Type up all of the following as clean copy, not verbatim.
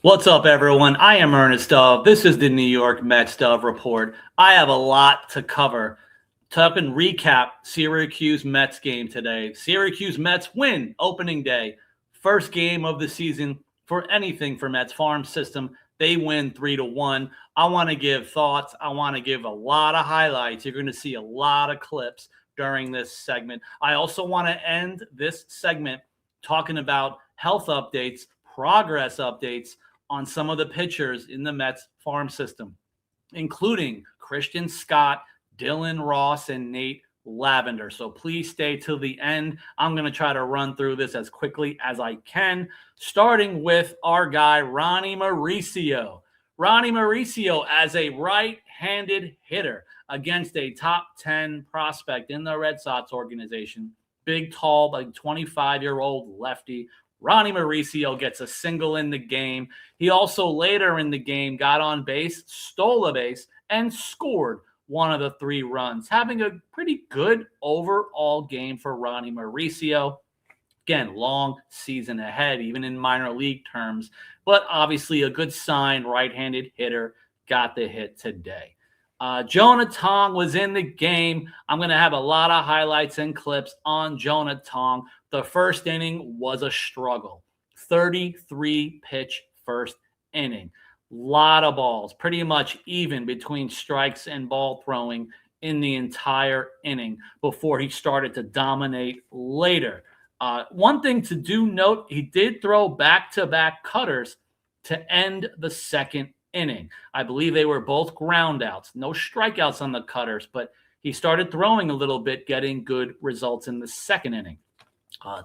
What's up, everyone? I am Ernest Dove. This is the New York Mets Dove Report. I have a lot to cover. Talking recap Syracuse Mets game today. Syracuse Mets win opening day. First game of the season for anything for Mets farm system. They win 3-1. I want to give thoughts. I want to give a lot of highlights. You're going to see a lot of clips during this segment. I also want to end this segment talking about health updates, progress updates on some of the pitchers in the Mets farm system, including Christian Scott, Dylan Ross, and Nate Lavender. So please stay till the end. I'm going to try to run through this as quickly as I can, starting with our guy, Ronny Mauricio. Ronny Mauricio as a right-handed hitter against a top 10 prospect in the Red Sox organization. Big, tall, like 25-year-old lefty. Ronny Mauricio gets a single in the game. He also later in the game got on base, stole a base, and scored one of the 3 runs, having a pretty good overall game for Ronny Mauricio. Again, long season ahead, even in minor league terms, but obviously a good sign. Right-handed hitter got the hit today. Jonah Tong was in the game. I'm going to have a lot of highlights and clips on Jonah Tong. The first inning was a struggle. 33 pitch first inning. Lot of balls, pretty much even between strikes and ball throwing in the entire inning before he started to dominate later. One thing to do note, he did throw back-to-back cutters to end the second inning. I believe they were both ground outs. No strikeouts on the cutters, but he started throwing a little bit, getting good results in the second inning.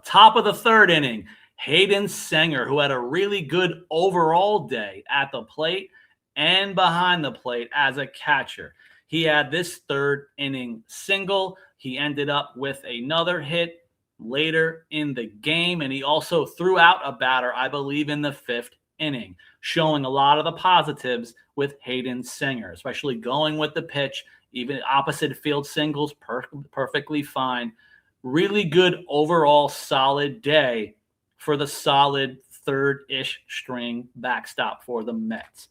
Top of the third inning, Hayden Senger, who had a really good overall day at the plate and behind the plate as a catcher. He had this third inning single. He ended up with another hit later in the game, and he also threw out a batter, I believe, in the 5th inning, showing a lot of the positives with Hayden Senger, especially going with the pitch, even opposite field singles, perfectly fine. Really good overall solid day for the solid third-ish string backstop for the Mets.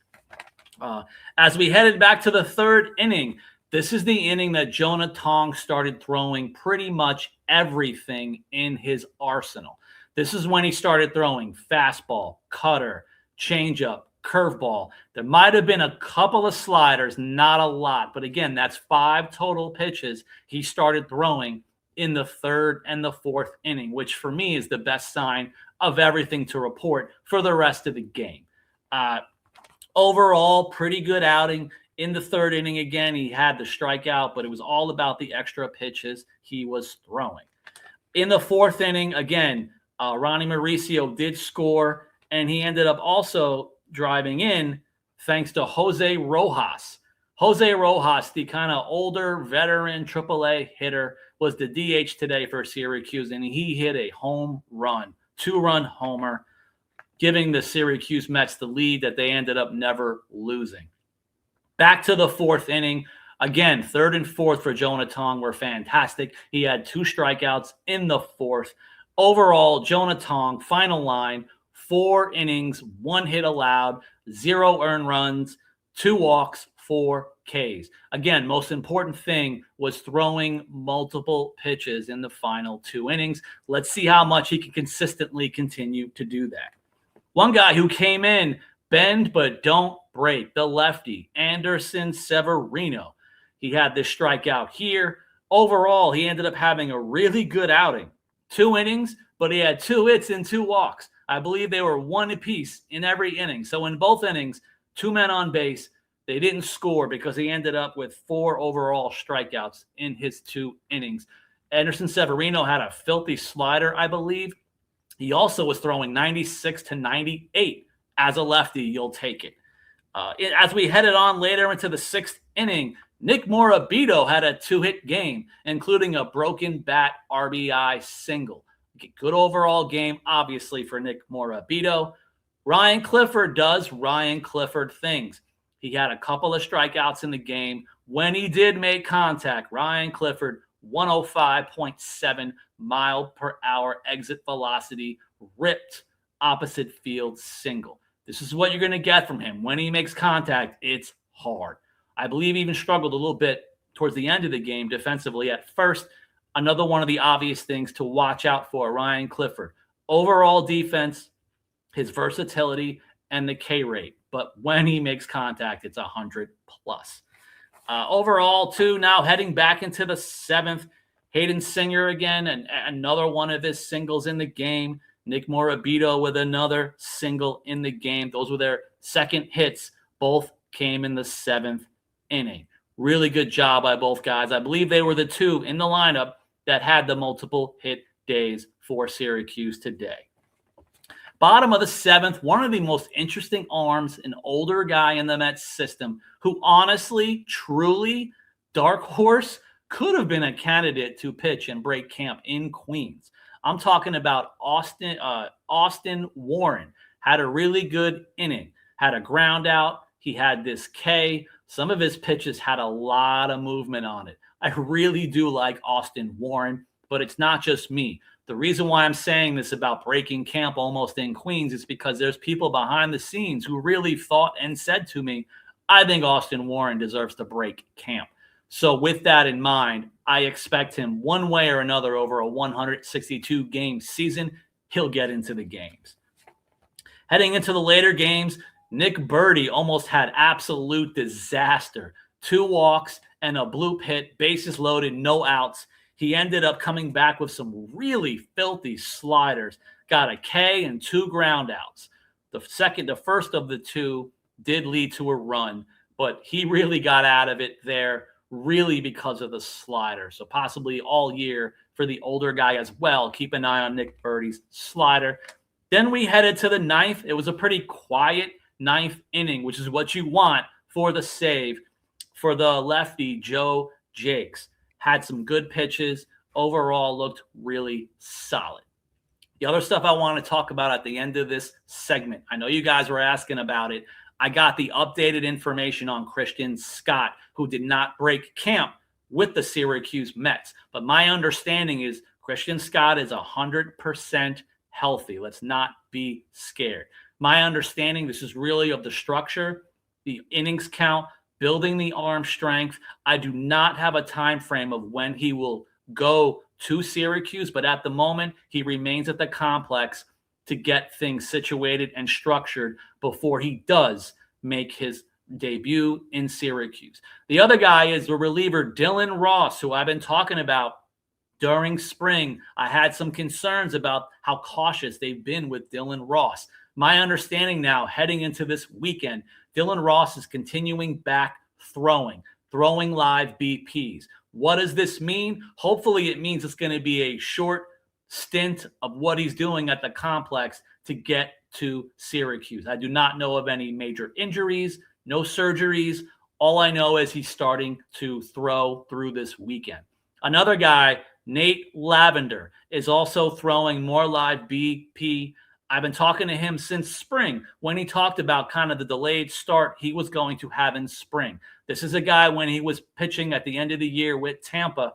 As we headed back to the third inning, this is the inning that Jonah Tong started throwing pretty much everything in his arsenal. This is when he started throwing fastball, cutter, changeup, curveball. There might have been a couple of sliders, not a lot. But again, that's 5 total pitches he started throwing in the third and the fourth inning, which for me is the best sign of everything to report for the rest of the game. Overall, pretty good outing. In the third inning, again, he had the strikeout, but it was all about the extra pitches he was throwing. In the fourth inning, again, Ronny Mauricio did score, and he ended up also driving in thanks to Jose Rojas. Jose Rojas, the kind of older veteran AAA hitter, was the DH today for Syracuse, and he hit a home run, 2-run homer, giving the Syracuse Mets the lead that they ended up never losing. Back to the fourth inning. Again, third and fourth for Jonah Tong were fantastic. He had 2 strikeouts in the fourth. Overall, Jonah Tong, final line, 4 innings, 1 hit allowed, 0 earned runs, 2 walks, 4 Ks. Again, most important thing was throwing multiple pitches in the final 2 innings. Let's see how much he can consistently continue to do that. One guy who came in, bend but don't break, the lefty, Anderson Severino. He had this strikeout here. Overall, he ended up having a really good outing. 2 innings, but he had 2 hits and 2 walks. I believe they were 1 apiece in every inning. So in both innings, 2 men on base. They didn't score because he ended up with 4 overall strikeouts in his 2 innings. Anderson Severino had a filthy slider, I believe. He also was throwing 96 to 98. As a lefty, you'll take it. As we headed on later into the 6th inning, Nick Morabito had a 2-hit game, including a broken bat RBI single. Good overall game, obviously, for Nick Morabito. Ryan Clifford does Ryan Clifford things. He had a couple of strikeouts in the game. When he did make contact, Ryan Clifford, 105.7 mile per hour exit velocity, ripped opposite field single. This is what you're going to get from him. When he makes contact, it's hard. I believe he even struggled a little bit towards the end of the game defensively at first. Another one of the obvious things to watch out for, Ryan Clifford. Overall defense, his versatility, and the K rate. But when he makes contact, it's 100 plus. Overall, too, now heading back into the 7th, Hayden Singer again, and another one of his singles in the game. Nick Morabito with another single in the game. Those were their second hits. Both came in the 7th inning. Really good job by both guys. I believe they were the two in the lineup that had the multiple hit days for Syracuse today. Bottom of the 7th, one of the most interesting arms, an older guy in the Mets system who honestly, truly, dark horse, could have been a candidate to pitch and break camp in Queens. I'm talking about Austin Warren. Had a really good inning, had a ground out. He had this K. Some of his pitches had a lot of movement on it. I really do like Austin Warren, but it's not just me. The reason why I'm saying this about breaking camp almost in Queens is because there's people behind the scenes who really thought and said to me, I think Austin Warren deserves to break camp. So with that in mind, I expect him one way or another over a 162-game season. He'll get into the games. Heading into the later games, Nick Birdie almost had absolute disaster. 2 walks and a bloop hit, bases loaded, no outs. He ended up coming back with some really filthy sliders. Got a K and 2 ground outs. The first of the 2 did lead to a run, but he really got out of it there really because of the slider. So possibly all year for the older guy as well. Keep an eye on Nick Birdie's slider. Then we headed to the 9th. It was a pretty quiet 9th inning, which is what you want for the save for the lefty, Joe Jakes. Had some good pitches. Overall, looked really solid. The other stuff I want to talk about at the end of this segment, I know you guys were asking about it. I got the updated information on Christian Scott, who did not break camp with the Syracuse Mets. But my understanding is Christian Scott is 100% healthy. Let's not be scared. My understanding, this is really of the structure, the innings count, building the arm strength. I do not have a time frame of when he will go to Syracuse, but at the moment, he remains at the complex to get things situated and structured before he does make his debut in Syracuse. The other guy is the reliever Dylan Ross, who I've been talking about during spring. I had some concerns about how cautious they've been with Dylan Ross. My understanding now, heading into this weekend, Dylan Ross is continuing back throwing live BPs. What does this mean? Hopefully it means it's going to be a short stint of what he's doing at the complex to get to Syracuse. I do not know of any major injuries, no surgeries. All I know is he's starting to throw through this weekend. Another guy, Nate Lavender, is also throwing more live BP. I've been talking to him since spring when he talked about kind of the delayed start he was going to have in spring. This is a guy, when he was pitching at the end of the year with Tampa,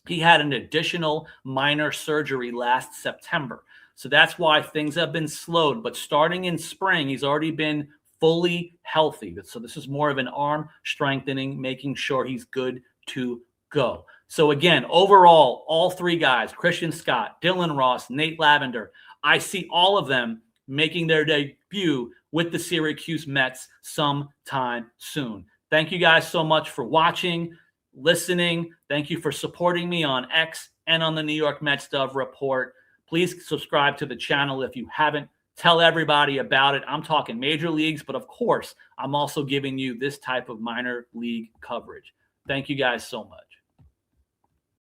he had an additional minor surgery last September. So that's why things have been slowed. But starting in spring, he's already been fully healthy. So this is more of an arm strengthening, making sure he's good to go. So again, overall, all 3 guys, Christian Scott, Dylan Ross, Nate Lavender, I see all of them making their debut with the Syracuse Mets sometime soon. Thank you guys so much for watching, listening. Thank you for supporting me on X and on the New York Mets Dove Report. Please subscribe to the channel if you haven't. Tell everybody about it. I'm talking major leagues, but of course, I'm also giving you this type of minor league coverage. Thank you guys so much.